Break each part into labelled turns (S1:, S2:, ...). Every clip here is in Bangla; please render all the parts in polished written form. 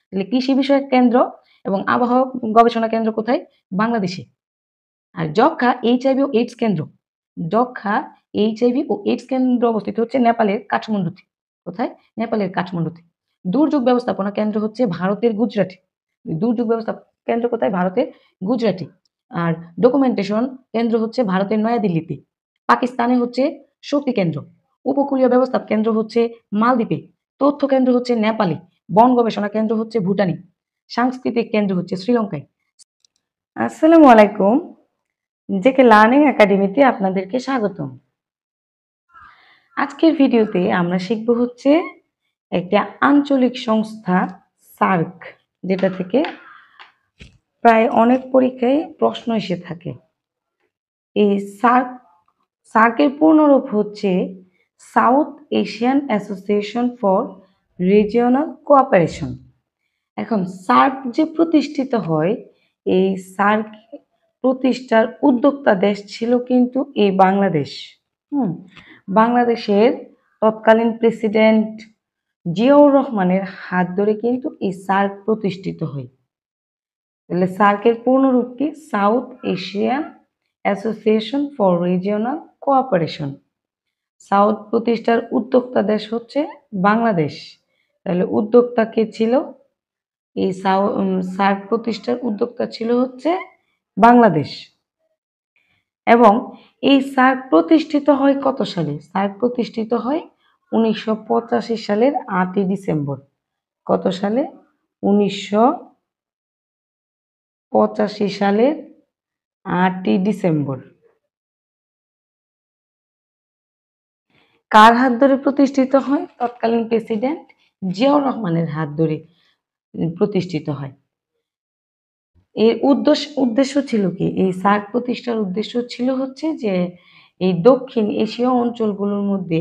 S1: তাহলে কৃষি বিষয়ক কেন্দ্র এবং আবহাওয়া গবেষণা কেন্দ্র কোথায়? বাংলাদেশে। আর যক্ষ্মা এইচআইভি ও এইডস কেন্দ্র অবস্থিত হচ্ছে নেপালের কাঠমান্ডুতে। কোথায়? নেপালের কাঠমান্ডুতে। দুর্যোগ ব্যবস্থাপনা কেন্দ্র হচ্ছে ভারতের গুজরাটে। দুর্যোগ ব্যবস্থা কেন্দ্র কোথায়? ভারতের গুজরাটে। আর ডকুমেন্টেশন কেন্দ্র হচ্ছে ভারতের নয়াদিল্লিতে। পাকিস্তানে হচ্ছে শক্তি কেন্দ্র। উপকূলীয় ব্যবস্থা কেন্দ্র হচ্ছে মালদ্বীপে। তথ্য কেন্দ্র হচ্ছে নেপালে। বন গবেষণা কেন্দ্র হচ্ছে ভুটানে। সাংস্কৃতিক কেন্দ্র হচ্ছে শ্রীলঙ্কায়। আসসালামু আলাইকুম। জেকে লার্নিং একাডেমিতে আপনাদেরকে স্বাগতম। আজকের ভিডিওতে আমরা শিখব হচ্ছে একটা আঞ্চলিক সংস্থা সার্ক, যেটা থেকে প্রায় অনেক পরীক্ষায় প্রশ্ন এসে থাকে। এই সার্কের পূর্ণরূপ হচ্ছে South Asian association for regional cooperation. এখন সার্ক যে প্রতিষ্ঠিত হয়, এই সার্ক প্রতিষ্ঠার উদ্যোক্তা দেশ ছিল কিন্তু এই বাংলাদেশ। বাংলাদেশের তৎকালীন প্রেসিডেন্ট জিয়াউর রহমানের হাত ধরে কিন্তু এই সার্ক প্রতিষ্ঠিত হয়। তাহলে সার্কের পূর্ণরূপ কি? South Asian association for regional cooperation. South প্রতিষ্ঠার উদ্যোক্তা দেশ হচ্ছে বাংলাদেশ। তাহলে উদ্যোক্তা কে ছিল? এই সার্ক প্রতিষ্ঠার উদ্যোক্তা ছিল হচ্ছে বাংলাদেশ। এবং এই সার্ক প্রতিষ্ঠিত হয় কত সালে? সার্ক প্রতিষ্ঠিত হয় 1985 সালের 8ই ডিসেম্বর। কত সালে? 1985 সালের 8ই ডিসেম্বর। কার হাত ধরে প্রতিষ্ঠিত হয়? তৎকালীন প্রেসিডেন্ট জিয়াউর রহমানের হাত ধরে প্রতিষ্ঠিত হয়। এর উদ্দেশ্য ছিল কি? এই সার্ক প্রতিষ্ঠার উদ্দেশ্য ছিল হচ্ছে যে এই দক্ষিণ এশীয় অঞ্চলগুলোর মধ্যে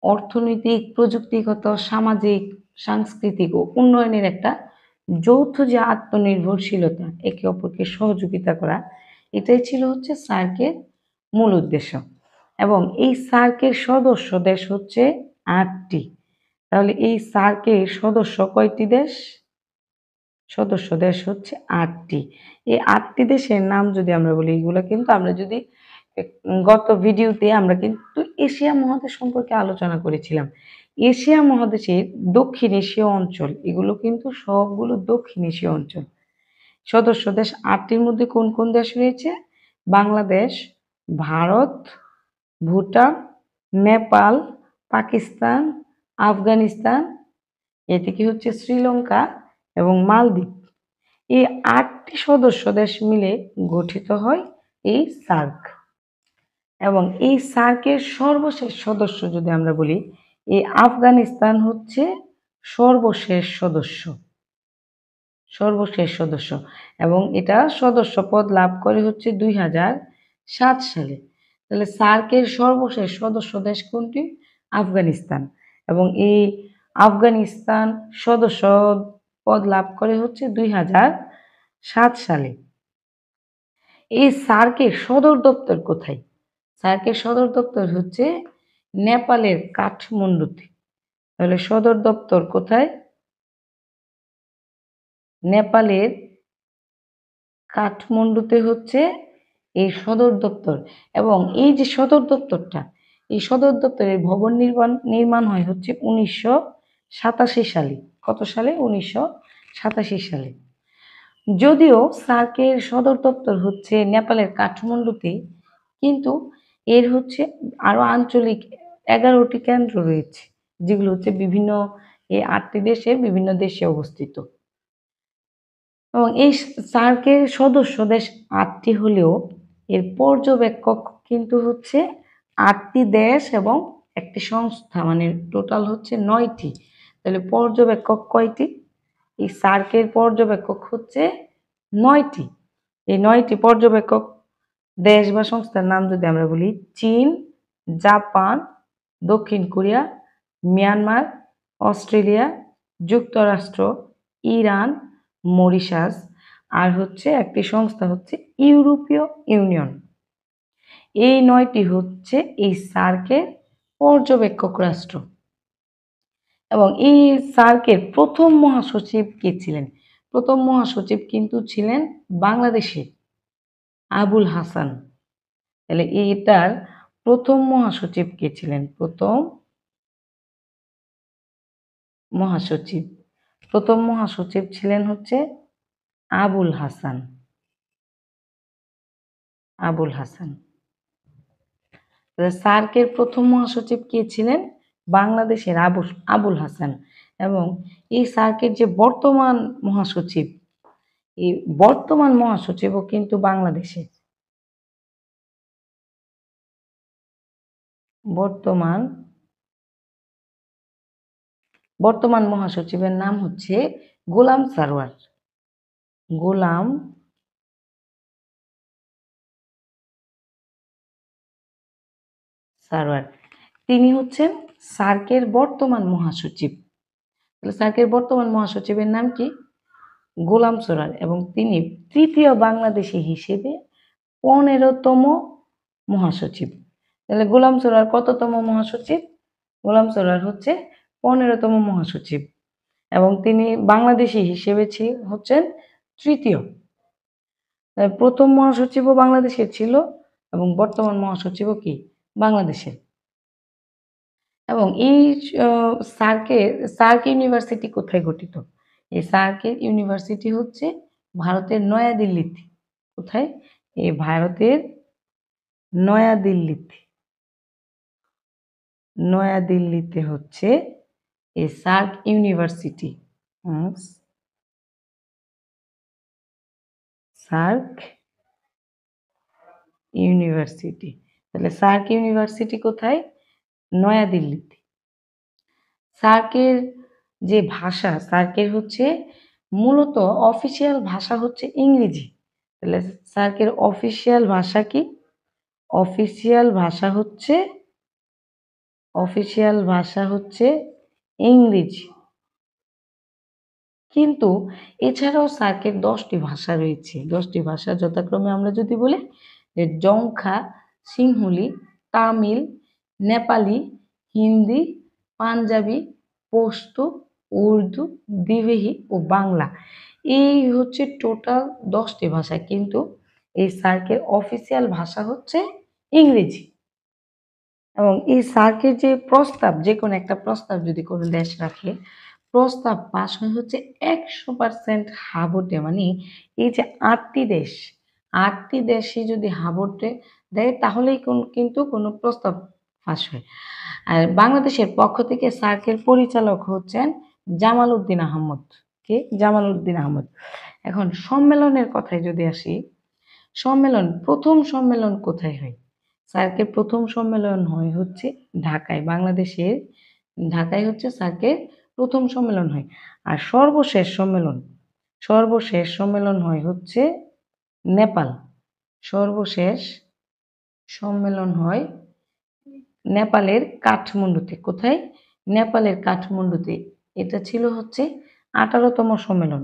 S1: অর্থনৈতিক, প্রযুক্তিগত, সামাজিক, সাংস্কৃতিক ও উন্নয়নের একটা যৌথ যে আত্মনির্ভরশীলতা, একে অপরকে সহযোগিতা করা, এটাই ছিল হচ্ছে সার্কের মূল উদ্দেশ্য। এবং এই সার্কের সদস্য দেশ হচ্ছে 8টি। তাহলে এই সার্কের সদস্য কয়টি দেশ? সদস্য দেশ হচ্ছে 8টি। এই 8টি দেশের নাম যদি আমরা বলি, এগুলো কিন্তু আমরা যদি গত ভিডিওতে আমরা কিন্তু এশিয়া মহাদেশ সম্পর্কে আলোচনা করেছিলাম। এশিয়া মহাদেশের দক্ষিণ এশীয় অঞ্চল, এগুলো কিন্তু সবগুলো দক্ষিণ এশীয় অঞ্চল। সদস্য দেশ 8টির মধ্যে কোন কোন দেশ রয়েছে? বাংলাদেশ, ভারত, ভুটান, নেপাল, পাকিস্তান, আফগানিস্তান, এদিকে হচ্ছে শ্রীলঙ্কা এবং মালদ্বীপ। এই 8টি সদস্য দেশ মিলে গঠিত হয় এই সার্ক। এবং এই সার্কের সর্বশেষ সদস্য যদি আমরা বলি, এই আফগানিস্তান হচ্ছে সর্বশেষ সদস্য এবং এটা সদস্য পদ লাভ করে হচ্ছে 2007 সালে। তাহলে সার্কের সর্বশেষ সদস্য দেশ কোনটি? আফগানিস্তান। এবং এই আফগানিস্তান সদস্য পদ লাভ করে হচ্ছে 2007 সালে। এই সার্কের সদর দপ্তর কোথায়? সার্কের সদর দপ্তর হচ্ছে নেপালের কাঠমান্ডুতে। তাহলে সদর দপ্তর কোথায়? নেপালের কাঠমান্ডুতে হচ্ছে এই সদর দপ্তর। এবং এই যে সদর দপ্তরটা, এই সদর দপ্তরের ভবন নির্মাণ হয় হচ্ছে 1987 সালে। কত সালে? 1987 সালে। যদিও সার্কের সদর দপ্তর হচ্ছে নেপালের কাঠমান্ডুতে, কিন্তু এর হচ্ছে আরো আঞ্চলিক 11টি কেন্দ্র রয়েছে, যেগুলো হচ্ছে বিভিন্ন এই 8টি দেশের বিভিন্ন দেশে অবস্থিত। এবং এই সার্কের সদস্য দেশ 8টি হলেও এর পর্যবেক্ষক কিন্তু হচ্ছে 8টি দেশ এবং একটি সংস্থা, মানে টোটাল হচ্ছে 9টি। তাহলে পর্যবেক্ষক কয়টি? এই সার্কের পর্যবেক্ষক হচ্ছে 9টি। এই 9টি পর্যবেক্ষক দেশ বা সংস্থার নাম যদি আমরা বলি, চীন, জাপান, দক্ষিণ কোরিয়া, মিয়ানমার, অস্ট্রেলিয়া, যুক্তরাষ্ট্র, ইরান, মরিশাস, আর হচ্ছে একটি সংস্থা হচ্ছে ইউরোপীয় ইউনিয়ন। এই 9টি হচ্ছে এই সার্কের পর্যবেক্ষক রাষ্ট্র। এবং এই সার্কের প্রথম মহাসচিব কে ছিলেন? প্রথম মহাসচিব কিন্তু ছিলেন বাংলাদেশের আবুল হাসান। তাহলে এটার প্রথম মহাসচিব কে ছিলেন? প্রথম মহাসচিব, প্রথম মহাসচিব ছিলেন হচ্ছে আবুল হাসান। আবুল হাসান। সার্কের প্রথম মহাসচিব কে ছিলেন? বাংলাদেশের আবুল হাসান। এবং এই সার্কের যে বর্তমান মহাসচিব, এই বর্তমান মহাসচিবও কিন্তু বাংলাদেশের। বর্তমান বর্তমান মহাসচিবের নাম হচ্ছে গোলাম সারওয়ার। গোলাম সারওয়ার, তিনি হচ্ছেন সার্কের বর্তমান মহাসচিব। সার্কের বর্তমান মহাসচিবের নাম কি? গোলাম সরোয়ার। এবং তিনি তৃতীয় বাংলাদেশী হিসেবে 15তম মহাসচিব। তাহলে গোলাম সরোয়ার কততম মহাসচিব? গোলাম সরোয়ার হচ্ছে 15তম মহাসচিব এবং তিনি বাংলাদেশী হিসেবে হচ্ছেন তৃতীয়। প্রথম মহাসচিবও বাংলাদেশের ছিল এবং বর্তমান মহাসচিবও কি বাংলাদেশের। এবং এই সার্ক ইউনিভার্সিটি কোথায় গঠিত? এই সার্কের ইউনিভার্সিটি হচ্ছে ভারতের নয়াদিল্লিতে। কোথায়? এই ভারতের নয়াদিল্লিতে। নয়াদিল্লিতে হচ্ছে এই সার্ক ইউনিভার্সিটি। SAARC university. তাহলে সার্ক ইউনিভার্সিটি কোথায়? নয়াদিল্লিতে। সার্কের যে ভাষা, সার্কের হচ্ছে মূলত অফিসিয়াল ভাষা হচ্ছে ইংরেজি। তাহলে সার্কের অফিসিয়াল ভাষা কি? অফিসিয়াল ভাষা হচ্ছে ইংরেজি। কিন্তু এছাড়াও সার্কের 10টি ভাষা রয়েছে। 10টি ভাষা যথাক্রমে আমরা যদি বলি যে জংখা, সিংহলি, তামিল, নেপালি, হিন্দি, পাঞ্জাবি, পশতু, উর্দু, দিভেহি ও বাংলা। এই হচ্ছে টোটাল 10টি ভাষা, কিন্তু এই সার্কের অফিসিয়াল ভাষা হচ্ছে ইংরেজি। এবং এই সার্কের যে প্রস্তাব, যে কোনো একটা প্রস্তাব যদি কোনো দেশ রাখে, প্রস্তাব পাস হয় হচ্ছে 100% হা ভোটে। মানে এই যে 8টি দেশে যদি হা ভোটে দেয় তাহলেই কিন্তু কোনো প্রস্তাব পাস হয়। আর বাংলাদেশের পক্ষ থেকে সার্কের পরিচালক হচ্ছেন জামাল উদ্দিন আহমদ। কে? জামাল উদ্দিন আহমদ। এখন সম্মেলনের কথায় যদি আসি, প্রথম সম্মেলন কোথায় হয়? সার্কের প্রথম সম্মেলন হয় হচ্ছে ঢাকায়। বাংলাদেশের ঢাকায় হচ্ছে সার্কের প্রথম সম্মেলন হয়। আর সর্বশেষ সম্মেলন হয় হচ্ছে নেপাল। সর্বশেষ সম্মেলন হয় নেপালের কাঠমান্ডুতে। কোথায়? নেপালের কাঠমান্ডুতে। এটা ছিল হচ্ছে 18তম সম্মেলন।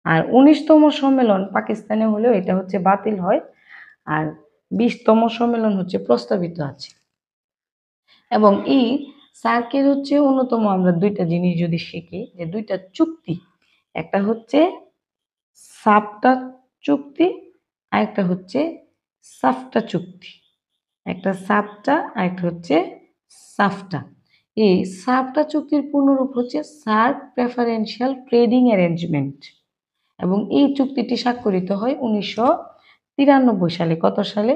S1: আর 19তম সম্মেলন পাকিস্তানে হলেও এটা হচ্ছে বাতিল হয়। আর 20তম সম্মেলন হচ্ছে প্রস্তাবিত আছে। এবং এই সার্কের হচ্ছে অন্যতম আমরা 2টা জিনিস যদি শিখি, যে 2টা চুক্তি, একটা হচ্ছে সাপটা চুক্তি আর একটা হচ্ছে সাফটা চুক্তি। একটা সাপটা আর একটা হচ্ছে সাফটা। এই সাফটা চুক্তির পূর্ণরূপ হচ্ছে সার্ক প্রেফারেন্সিয়াল ট্রেডিং অ্যারেঞ্জমেন্ট। এবং এই চুক্তিটি স্বাক্ষরিত হয় 1993 সালে। কত সালে?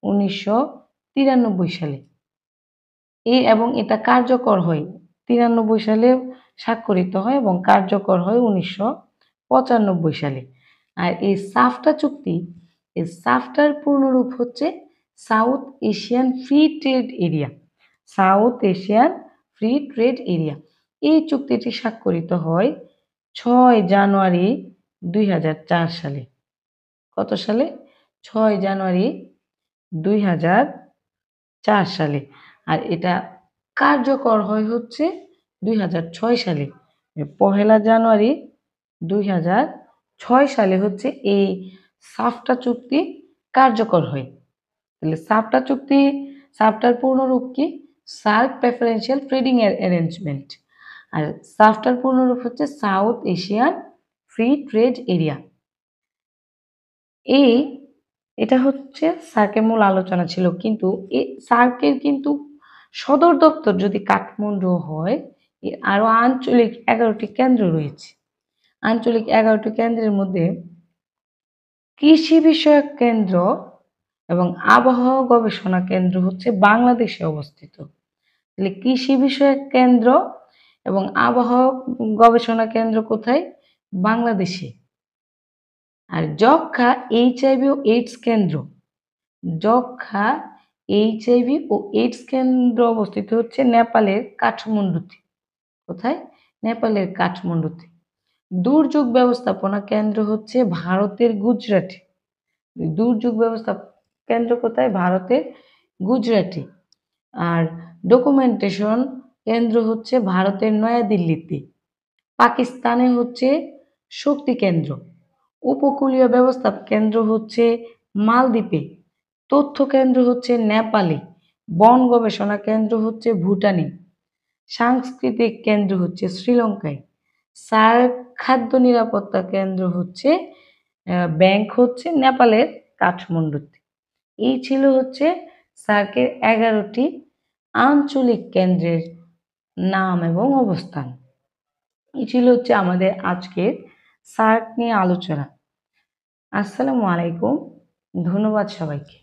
S1: 1993 সালে। এবং এটা কার্যকর হয় 93 সালে স্বাক্ষরিত হয় এবং কার্যকর হয় 1995 সালে। আর এই সাফটা চুক্তি, এই সাফটার পূর্ণরূপ হচ্ছে South Asian free trade area. South Asian free trade area. এই চুক্তিটি স্বাক্ষরিত হয় 6 জানুয়ারি 2004 সালে। কত সালে? 6 জানুয়ারি 2004 সালে। আর এটা কার্যকর হয় হচ্ছে 2006 সালে। 1 জানুয়ারি 2006 সালে হচ্ছে এই সাফটা চুক্তি কার্যকর হয়। তাহলে সাফটার পূর্ণরূপ কি? SAARC preferential trading arrangement. আর সাফটার পূর্ণরূপ হচ্ছে South Asian free trade area. এই এটা হচ্ছে সার্কের মূল আলোচনা ছিল, কিন্তু এই সার্কের কিন্তু সদর দপ্তর যদি কাঠমান্ডু হয়, এর আরো আঞ্চলিক 11টি কেন্দ্র রয়েছে। আঞ্চলিক 11টি কেন্দ্রের মধ্যে কৃষি বিষয়ক কেন্দ্র এবং আবহাওয়া গবেষণা কেন্দ্র হচ্ছে বাংলাদেশে অবস্থিত। তাহলে কৃষি বিষয়ক কেন্দ্র এবং আবহাওয়া গবেষণা কেন্দ্র কোথায়? বাংলাদেশে। আর যক্ষ্মা, এইচআইভি ও এইডস কেন্দ্র, যক্ষ্মা, এইচআইভি ও এইডস কেন্দ্র অবস্থিত হচ্ছে নেপালের কাঠমান্ডুতে। কোথায়? নেপালের কাঠমান্ডুতে। দুর্যোগ ব্যবস্থাপনা কেন্দ্র হচ্ছে ভারতের গুজরাটে। দুর্যোগ ব্যবস্থাপনা কেন্দ্র কোথায়? ভারতের গুজরাটে। আর ডকুমেন্টেশন কেন্দ্র হচ্ছে ভারতের নয়াদিল্লিতে। পাকিস্তানে হচ্ছে শক্তি কেন্দ্র। উপকূলীয় ব্যবস্থা কেন্দ্র হচ্ছে মালদ্বীপে। তথ্য কেন্দ্র হচ্ছে নেপালে। বন গবেষণা কেন্দ্র হচ্ছে ভুটানে। সাংস্কৃতিক কেন্দ্র হচ্ছে শ্রীলঙ্কায়। সার্ক খাদ্য নিরাপত্তা কেন্দ্র হচ্ছে ব্যাংক হচ্ছে নেপালের কাঠমান্ডুতে। এই ছিল হচ্ছে সার্কের 11টি আঞ্চলিক কেন্দ্রের নাম এবং অবস্থান। এই ছিল হচ্ছে আমাদের আজকের সার্ক নিয়ে আলোচনা। আসসালামু আলাইকুম, ধন্যবাদ সবাইকে।